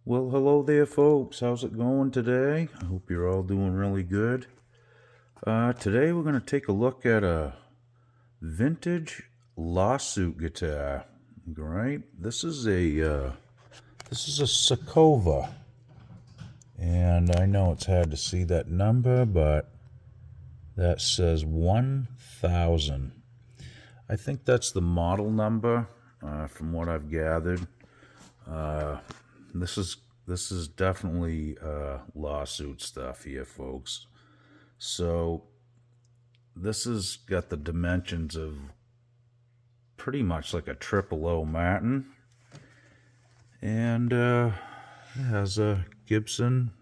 Well, hello there, folks. How's it going today? I hope you're all doing really good. Today we're going to take a look at a vintage lawsuit guitar. Right? This is a Sekova, and I know it's hard to see that number, but that says 1000. I think that's the model number, from what I've gathered. This is definitely lawsuit stuff here, folks. So this has got the dimensions of pretty much like a triple O Martin, and it has a Gibson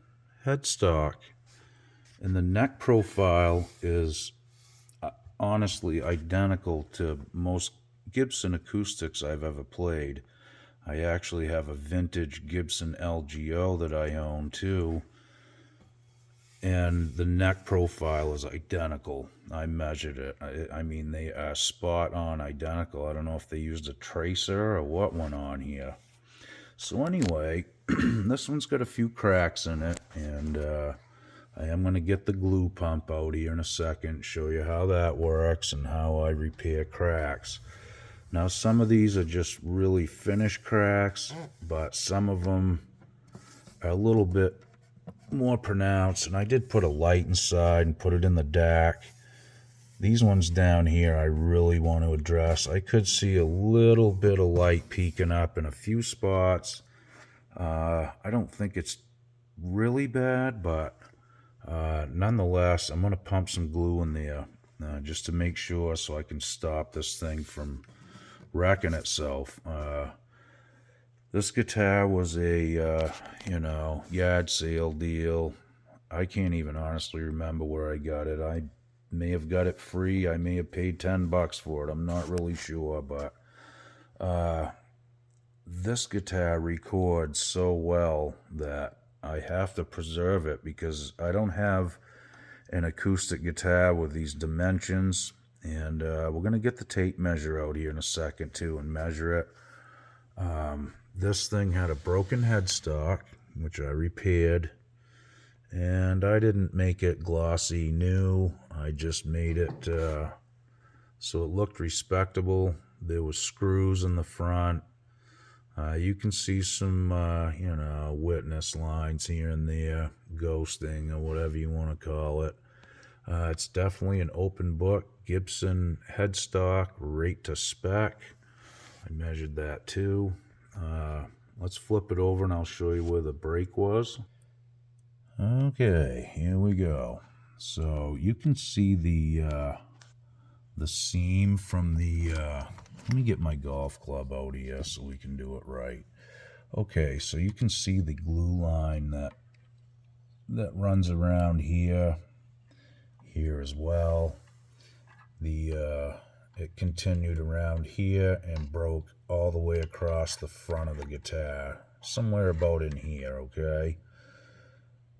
headstock, and the neck profile is honestly identical to most Gibson acoustics I've ever played. I actually have a vintage Gibson LGO that I own too, and the neck profile is identical. I measured it. I mean, they are spot on identical. I don't know if they used a tracer or what went on here. So anyway, this one's got a few cracks in it, and I am going to get the glue pump out here in a second, show you how that works and how I repair cracks. Now, some of these are just really finished cracks, but some of them are a little bit more pronounced, and I did put a light inside and put it in the DAC. These ones down here I really want to address. I could see a little bit of light peeking up in a few spots. I don't think it's really bad, but nonetheless, I'm going to pump some glue in there just to make sure, so I can stop this thing from wrecking itself. This guitar was a yard sale deal. I can't even honestly remember where I got it. I may have got it free. I may have paid $10 for it. I'm not really sure, but this guitar records so well that I have to preserve it, because I don't have an acoustic guitar with these dimensions. And we're going to get the tape measure out here in a second, too, and measure it. This thing had a broken headstock, which I repaired. And I didn't make it glossy new. I just made it so it looked respectable. There was screws in the front. You can see some, witness lines here and there, ghosting or whatever you want to call it. It's definitely an open book. Gibson headstock, right to spec. I measured that too. Let's flip it over and I'll show you where the break was. Okay, here we go. So you can see the seam from the... let me get my golf club out here so we can do it right. Okay, so you can see the glue line that runs around here as well. It continued around here and broke all the way across the front of the guitar, somewhere about in here, okay?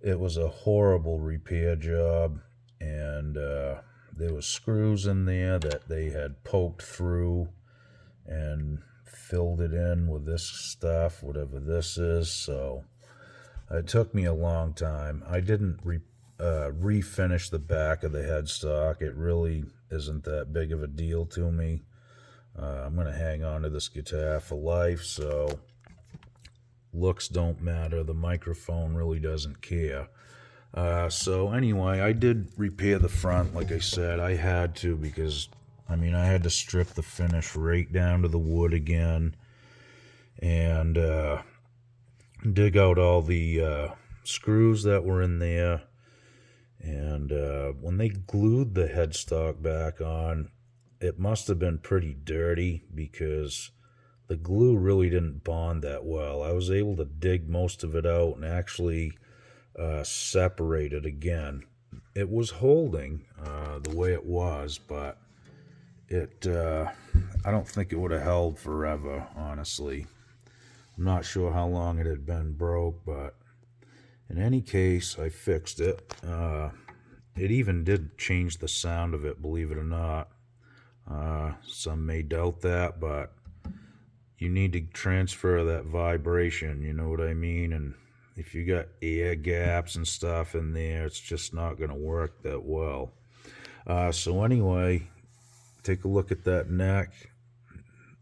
It was a horrible repair job, and there was screws in there that they had poked through and filled it in with this stuff, whatever this is. So it took me a long time. I didn't refinish the back of the headstock. It really isn't that big of a deal to me. I'm going to hang on to this guitar for life, so looks don't matter. The microphone really doesn't care. So anyway, I did repair the front. Like I said, I had to, because I had to strip the finish right down to the wood again, and dig out all the screws that were in there. And when they glued the headstock back on, it must have been pretty dirty, because the glue really didn't bond that well. I was able to dig most of it out and actually separate it again. It was holding the way it was, but I don't think it would have held forever, honestly. I'm not sure how long it had been broke, but in any case, I fixed it. It even did change the sound of it, believe it or not. Some may doubt that, but you need to transfer that vibration, you know what I mean? And if you got air gaps and stuff in there, it's just not going to work that well. So anyway, take a look at that neck.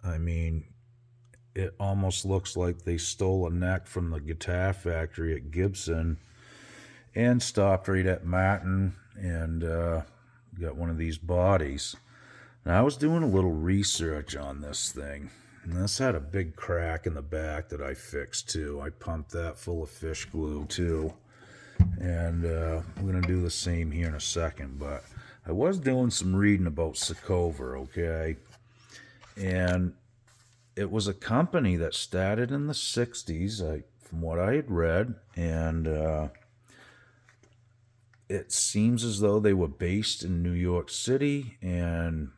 I mean, it almost looks like they stole a neck from the guitar factory at Gibson and stopped right at Martin and got one of these bodies. Now, I was doing a little research on this thing, and this had a big crack in the back that I fixed too. I pumped that full of fish glue too, and we're going to do the same here in a second, but I was doing some reading about Sekova, okay? And it was a company that started in the 60s, from what I had read, and it seems as though they were based in New York City and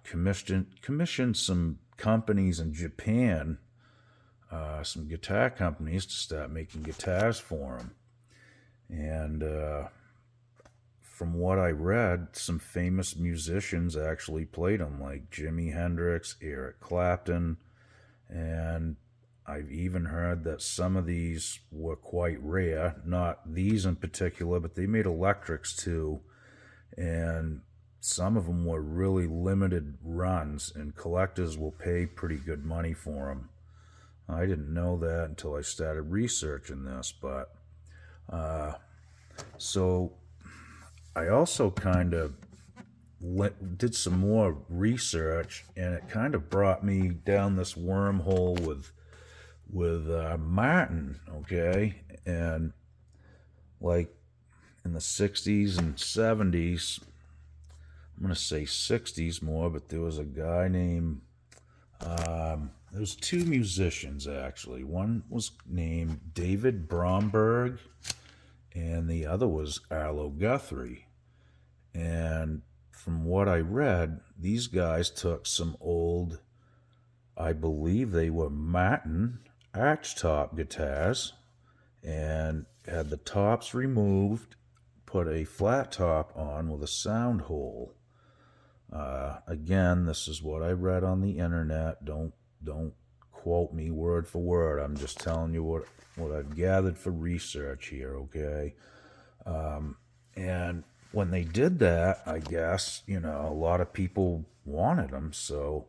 commissioned some companies in Japan, some guitar companies, to start making guitars for them. And from what I read, some famous musicians actually played them, like Jimi Hendrix, Eric Clapton, and I've even heard that some of these were quite rare. Not these in particular, but they made electrics too, and some of them were really limited runs, and collectors will pay pretty good money for them. I didn't know that until I started researching this, but so I also kind of did some more research, and it kind of brought me down this wormhole with Martin, okay? And like in the 60s and 70s, I'm going to say 60s more, but there was a guy named, there was two musicians actually. One was named David Bromberg, and the other was Arlo Guthrie. And from what I read, these guys took some old, I believe they were Martin archtop guitars, and had the tops removed, put a flat top on with a sound hole. Again, this is what I read on the internet. Don't quote me word for word. I'm just telling you what I've gathered for research here, okay? And when they did that, I guess, a lot of people wanted them, so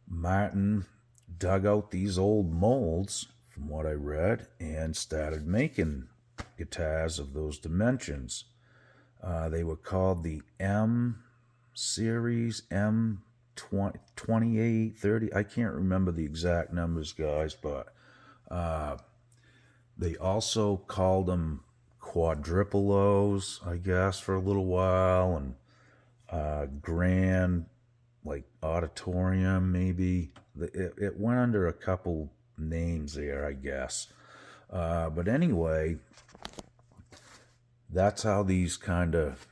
Martin dug out these old molds, from what I read, and started making guitars of those dimensions. They were called the M series, M28, 30. I can't remember the exact numbers, guys, but they also called them quadruple O's, I guess, for a little while, and grand, like auditorium, maybe. It went under a couple names there, I guess. But anyway, that's how these kind of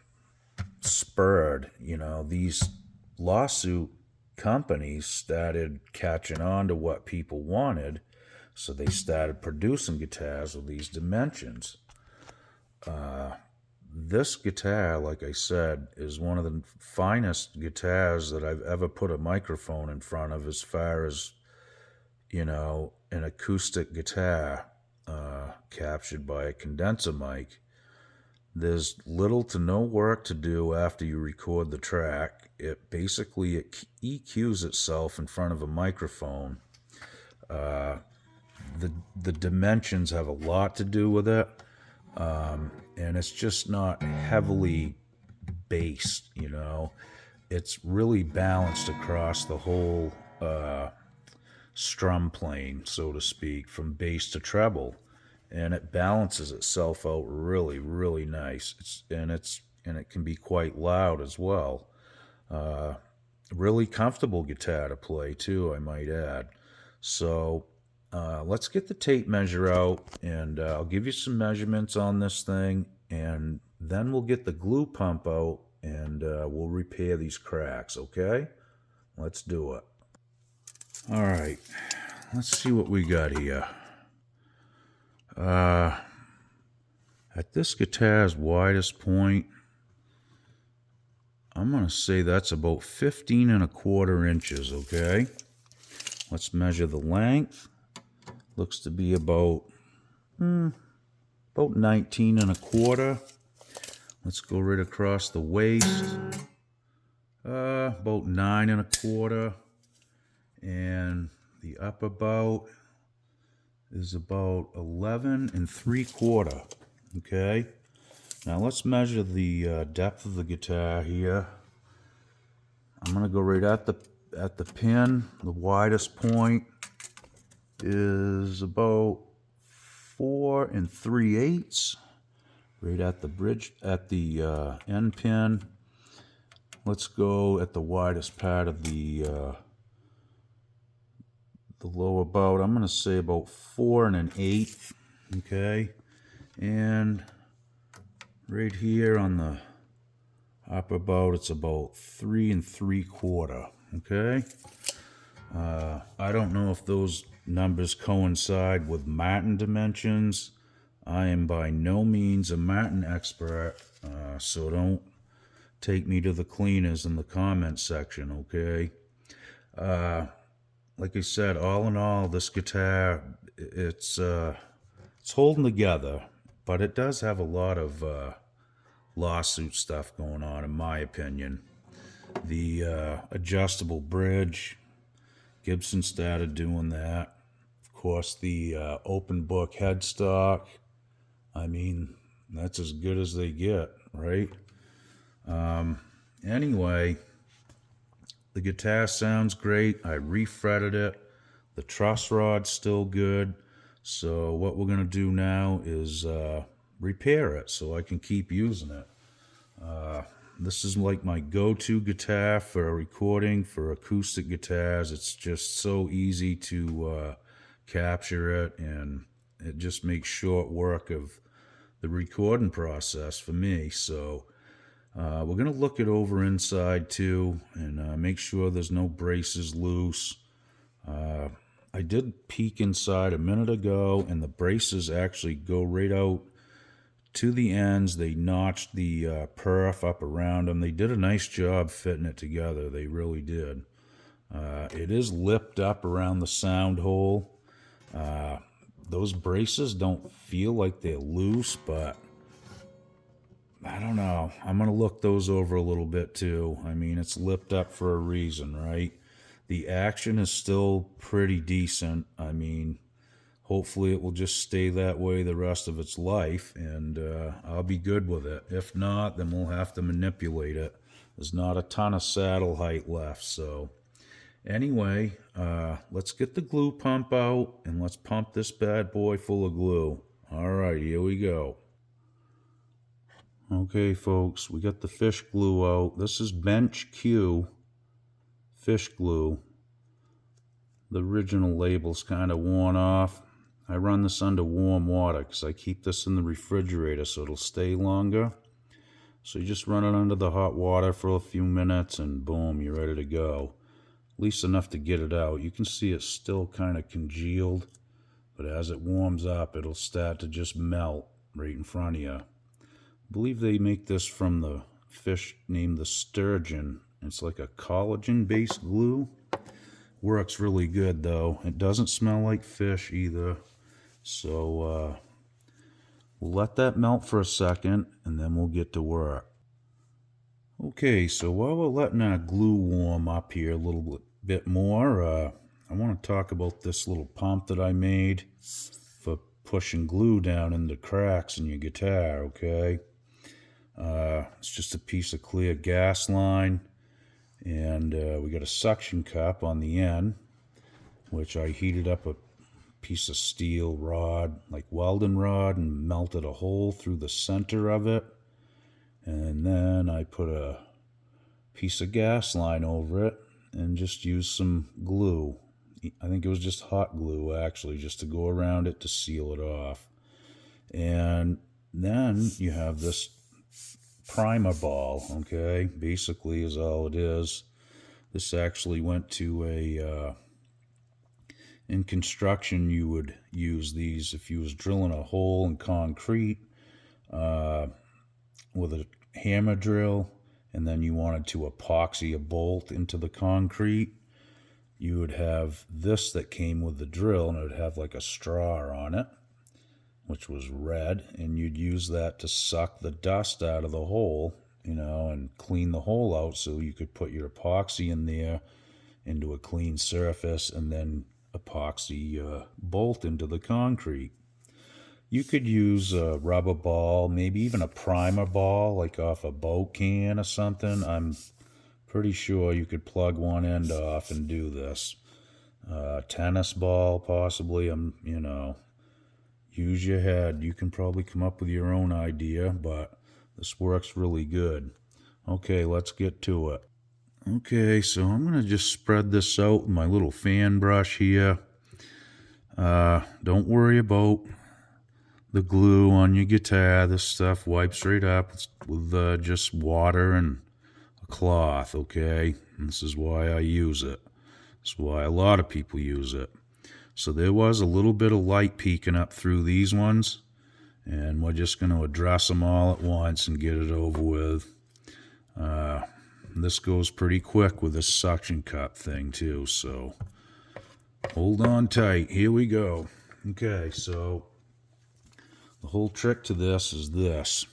spurred, these lawsuit companies started catching on to what people wanted, so they started producing guitars with these dimensions. This guitar, like I said, is one of the finest guitars that I've ever put a microphone in front of, as far as, an acoustic guitar captured by a condenser mic. There's little to no work to do after you record the track. It EQs itself in front of a microphone. The dimensions have a lot to do with it. And it's just not heavily bassed, It's really balanced across the whole strum plane, so to speak, from bass to treble. And it balances itself out really, really nice. And it can be quite loud as well. Really comfortable guitar to play too, I might add. So let's get the tape measure out, and I'll give you some measurements on this thing, and then we'll get the glue pump out, and we'll repair these cracks, okay? Let's do it. All right, let's see what we got here. At this guitar's widest point, I'm going to say that's about 15 1/4 inches, okay? Let's measure the length. Looks to be about 19 and a quarter. Let's go right across the waist. About 9 and a quarter. And the upper bout is about 11 and 3/4. Okay. Now let's measure the depth of the guitar here. I'm gonna go right at the pin. The widest point is about 4 3/8. Right at the bridge, at the end pin. Let's go at the widest part of the lower bout. I'm gonna say about 4 1/8. Okay, and right here on the upper bout, it's about 3 3/4. Okay. I don't know if those numbers coincide with Martin dimensions. I am by no means a Martin expert, so don't take me to the cleaners in the comment section, okay? Like I said, all in all, this guitar, it's holding together, but it does have a lot of lawsuit stuff going on, in my opinion. The adjustable bridge, Gibson started doing that. Of course, the open book headstock. I mean, that's as good as they get, right? Anyway, the guitar sounds great. I refretted it. The truss rod's still good. So what we're going to do now is repair it so I can keep using it. This is like my go-to guitar for recording, for acoustic guitars. It's just so easy to capture it, and it just makes short work of the recording process for me. So we're going to look it over inside too, and make sure there's no braces loose. I did peek inside a minute ago, and the braces actually go right out to the ends. They notched the perf up around them. They did a nice job fitting it together. They really did. It is lipped up around the sound hole. Those braces don't feel like they're loose, but I don't know. I'm going to look those over a little bit too. I mean, it's lipped up for a reason, right? The action is still pretty decent. I mean, hopefully it will just stay that way the rest of its life, and I'll be good with it. If not, then we'll have to manipulate it. There's not a ton of saddle height left, so anyway, let's get the glue pump out, and let's pump this bad boy full of glue. All right, here we go. Okay, folks, we got the fish glue out. This is Bench Q fish glue. The original label's kind of worn off. I run this under warm water because I keep this in the refrigerator so it'll stay longer. So you just run it under the hot water for a few minutes and boom, you're ready to go. At least enough to get it out. You can see it's still kind of congealed, but as it warms up, it'll start to just melt right in front of you. I believe they make this from the fish named the sturgeon. It's like a collagen-based glue. Works really good though. It doesn't smell like fish either. So we'll let that melt for a second and then we'll get to work. Okay, so while we're letting our glue warm up here a little bit more, I want to talk about this little pump that I made for pushing glue down into cracks in your guitar, okay? It's just a piece of clear gas line, and we got a suction cup on the end, which I heated up a piece of steel rod, like welding rod, and melted a hole through the center of it, and then I put a piece of gas line over it and just used some glue. I think it was just hot glue actually, just to go around it to seal it off. And then you have this primer ball, okay? Basically is all it is. This actually went to a in construction you would use these if you was drilling a hole in concrete with a hammer drill, and then you wanted to epoxy a bolt into the concrete. you would have this that came with the drill, and it would have like a straw on it, which was red, and you'd use that to suck the dust out of the hole, and clean the hole out so you could put your epoxy in there into a clean surface and then epoxy bolt into the concrete. You could use a rubber ball, maybe even a primer ball, like off a boat can or something. I'm pretty sure you could plug one end off and do this. Tennis ball, possibly. Use your head. You can probably come up with your own idea, but this works really good. Okay, let's get to it. Okay, so I'm going to just spread this out with my little fan brush here. Don't worry about the glue on your guitar. This stuff wipes right up with just water and a cloth, okay? And this is why I use it. This is why a lot of people use it. So there was a little bit of light peeking up through these ones, and we're just going to address them all at once and get it over with. This goes pretty quick with this suction cup thing too, so hold on tight. Here we go. Okay, so the whole trick to this is this.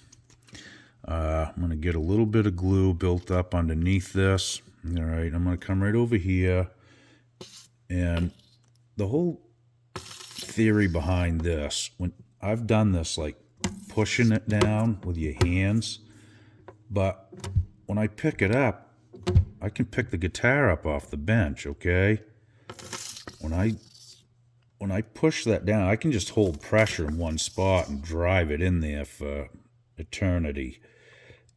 I'm going to get a little bit of glue built up underneath this. All right, I'm going to come right over here, and the whole theory behind this, when I've done this, like pushing it down with your hands, but when I pick it up, I can pick the guitar up off the bench, okay? When I push that down, I can just hold pressure in one spot and drive it in there for eternity.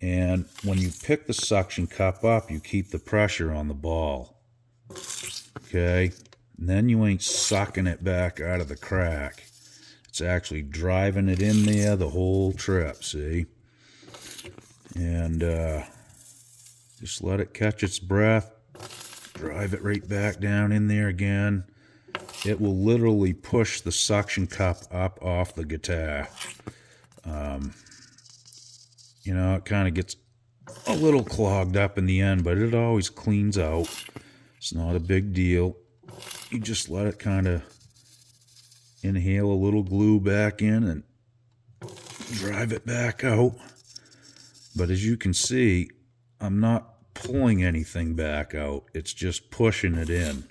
And when you pick the suction cup up, you keep the pressure on the ball, okay? And then you ain't sucking it back out of the crack. It's actually driving it in there the whole trip, see? And just let it catch its breath. Drive it right back down in there again. It will literally push the suction cup up off the guitar. It kind of gets a little clogged up in the end, but it always cleans out. It's not a big deal. You just let it kind of inhale a little glue back in and drive it back out. But as you can see, I'm not pulling anything back out. It's just pushing it in.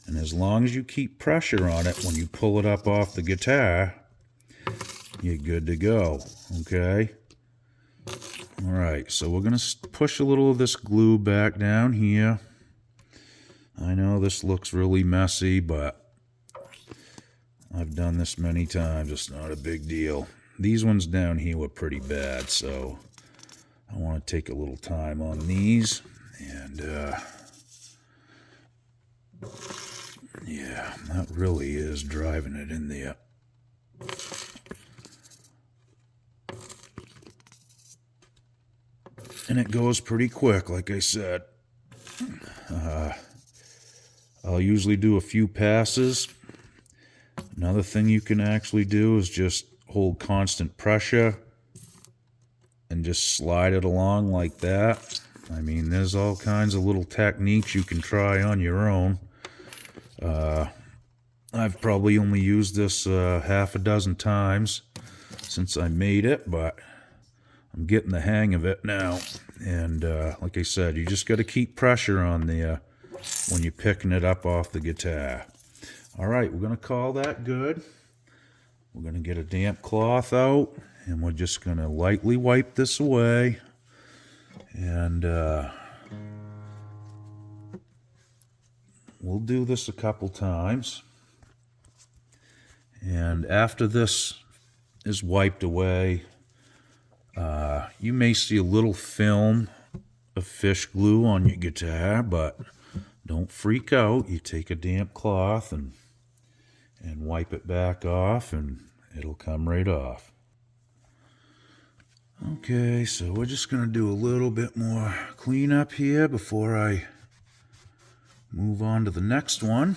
And as long as you keep pressure on it when you pull it up off the guitar, you're good to go, okay? All right, so we're going to push a little of this glue back down here. I know this looks really messy, but I've done this many times. It's not a big deal. These ones down here were pretty bad, so I want to take a little time on these. And, yeah, that really is driving it in there. And it goes pretty quick, like I said. I'll usually do a few passes. Another thing you can actually do is just hold constant pressure and just slide it along like that. I mean, there's all kinds of little techniques you can try on your own. I've probably only used this half a dozen times since I made it, but I'm getting the hang of it now. And like I said, you just got to keep pressure on there when you're picking it up off the guitar. All right, we're going to call that good. We're going to get a damp cloth out, and we're just going to lightly wipe this away. And we'll do this a couple times. And after this is wiped away, you may see a little film of fish glue on your guitar, but don't freak out. You take a damp cloth and wipe it back off, and it'll come right off. Okay, so we're just going to do a little bit more cleanup here before I move on to the next one.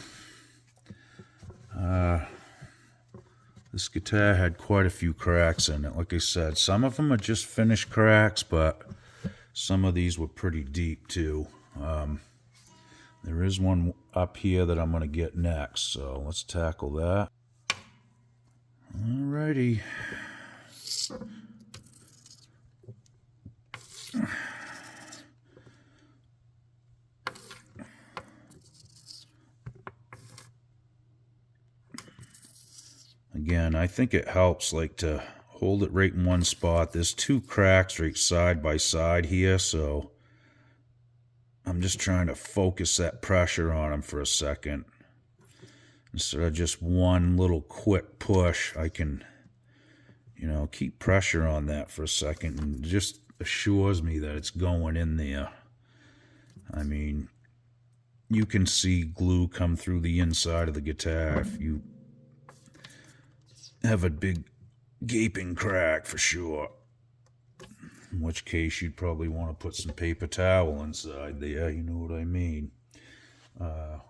This guitar had quite a few cracks in it. Like I said, some of them are just finished cracks, but some of these were pretty deep too. There is one up here that I'm going to get next, so let's tackle that. Alrighty. Again, I think it helps like to hold it right in one spot. There's two cracks right side by side here, so I'm just trying to focus that pressure on them for a second. Instead of just one little quick push, I can, keep pressure on that for a second, and it just assures me that it's going in there. I mean, you can see glue come through the inside of the guitar if you have a big gaping crack for sure. In which case you'd probably want to put some paper towel inside there, you know what I mean.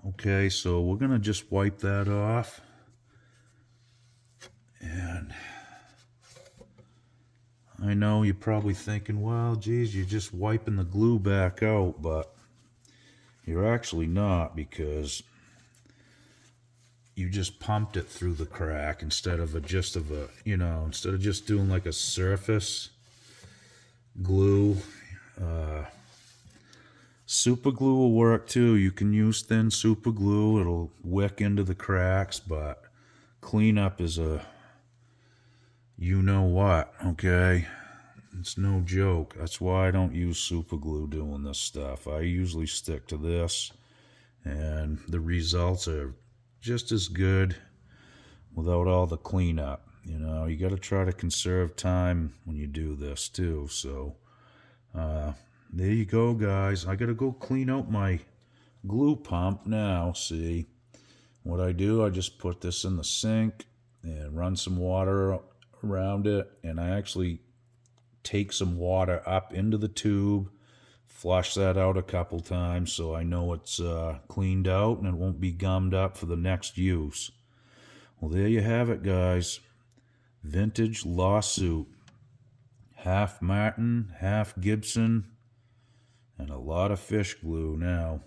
Okay, so we're going to just wipe that off. And I know you're probably thinking, well, geez, you're just wiping the glue back out, but you're actually not, because you just pumped it through the crack instead of just doing like a surface glue. Super glue will work too. You can use thin super glue. It'll wick into the cracks, but cleanup is a you-know-what, okay? It's no joke. That's why I don't use super glue doing this stuff. I usually stick to this, and the results are just as good without all the cleanup. You got to try to conserve time when you do this too. So there you go, guys. I got to go clean out my glue pump now. See what I do? I just put this in the sink and run some water around it, and I actually take some water up into the tube, flush that out a couple times so I know it's cleaned out and it won't be gummed up for the next use. Well, there you have it, guys. Vintage Lawsuit. Half Martin, half Gibson, and a lot of fish glue now.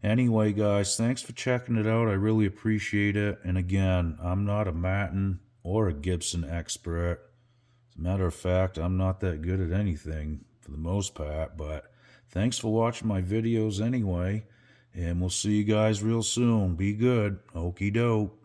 Anyway, guys, thanks for checking it out. I really appreciate it. And again, I'm not a Martin or a Gibson expert. As a matter of fact, I'm not that good at anything for the most part, but thanks for watching my videos anyway, and we'll see you guys real soon. Be good. Okie doke.